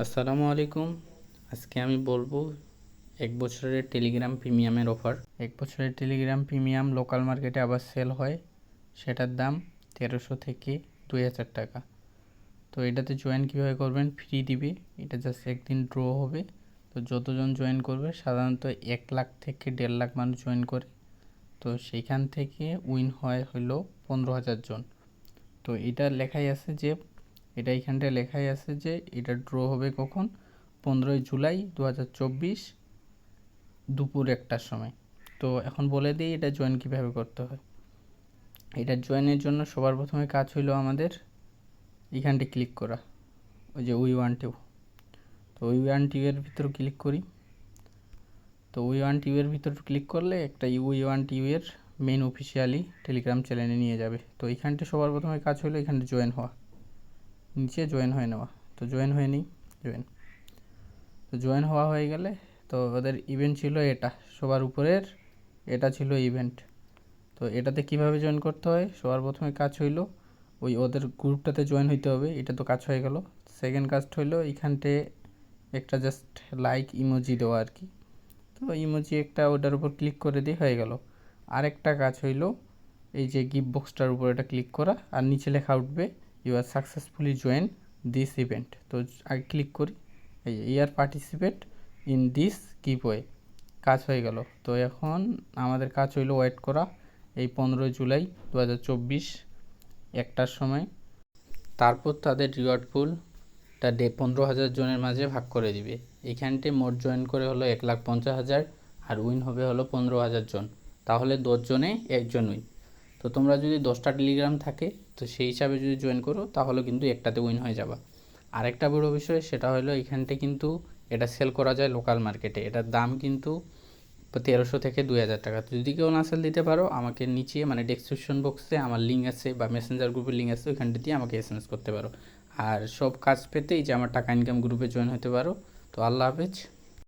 আসসালামু আলাইকুম। আজকে আমি বলবো 1 বছরের টেলিগ্রাম প্রিমিয়ামের অফার। 1 বছরের টেলিগ্রাম প্রিমিয়াম লোকাল মার্কেটে আবার সেল হয়, সেটার দাম 1300 থেকে 2000 টাকা। তো এটাতে জয়েন কীভাবে করবেন, ফ্রি দিবে, এটা জাস্ট একদিন ড্র হবে। তো যতজন জয়েন করবে, সাধারণত 1 লাখ থেকে 1.5 লাখ মানুষ জয়েন করে, তো সেইখান থেকে উইন হলো 15,000 জন। তো এটা লেখাই আছে যে এখানটায় লেখাই আছে যে এটা ড্র হবে কখন, 15ই জুলাই 2024 দুপুর 1টার সময়। তো এখন বলে দিই এটা জয়েন কীভাবে করতে হয়। এটা জয়েনের জন্য সবার প্রথমে কাজ হইলো আমাদের এখানটা ক্লিক করা, ওই যে উই ওয়ান টিউ। তো উই ওয়ান টিউ এর ভিতর ক্লিক করি। তো উই ওয়ান টিউ এর ভিতর ক্লিক করলে একটা উই ওয়ান টিউ এর মেন অফিসিয়ালি টেলিগ্রাম চ্যানেলে নিয়ে যাবে। তো এইখানটা সবার প্রথমে কাজ হলো এখানে জয়েন হওয়া, নিচে জয়েন হয়ে নেওয়া। তো জয়েন হয়ে নিই, তো জয়েন হওয়া হয়ে গেলে তো ওদের ইভেন্ট ছিল এটা সবার উপরের, এটা ছিল ইভেন্ট। তো এটাতে কিভাবে জয়েন করতে হয়, সবার প্রথমে কাজ হইলো ওই ওদের গ্রুপটাতে জয়েন হইতে হবে, এটা তো কাজ হয়ে গেল। সেকেন্ড কাজ হইলো এখানটে একটা জাস্ট লাইক ইমোজি দেওয়া আর কি। তো ইমোজি একটা ওটার উপর ক্লিক করে দিয়ে হয়ে গেল। আরেকটা কাজ হইলো এই যে গিফট বক্সটার উপর এটা ক্লিক করা, আর নিচে লেখা উঠবে you are successfully join this event. তো আগে ক্লিক করি, এই year participate in this giveaway, কাজ হয়ে গেল। তো এখন আমাদের কাজ হইলো ওয়েট করা এই 15 জুলাই 2024 1টার সময়। তারপর তাদের রিওয়ার্ড পুলটা 15,000 জনের মাঝে ভাগ করে দিবে। এইখানটে মোট জয়েন করে হলো 1,50,000, আর উইন হবে হলো 15,000 জন। তাহলে 10 জনে একজন উইন। তো তোমরা যদি 10টা টেলিগ্রাম থাকে, তো সেই হিসাবে যদি জয়েন করো তাহলে কিন্তু একটাতে উইন হয়ে যাবা। আরেকটা বড় বিষয় সেটা হলো এখানটা কিন্তু এটা সেল করা যায় লোকাল মার্কেটে, এটার দাম কিন্তু 1300 থেকে 2000 টাকা। তো যদি কেউ না সেল দিতে পারো, আমাকে নিচে মানে ডেসক্রিপশন বক্সে আমার লিঙ্ক আছে বা মেসেঞ্জার গ্রুপের লিঙ্ক আছে, ওইখানটা দিয়ে আমাকে এসএমএস করতে পারো। আর সব কাজ পেতেই যে আমার টাকা ইনকাম গ্রুপে জয়েন হতে পারো। তো আল্লাহ হাফেজ।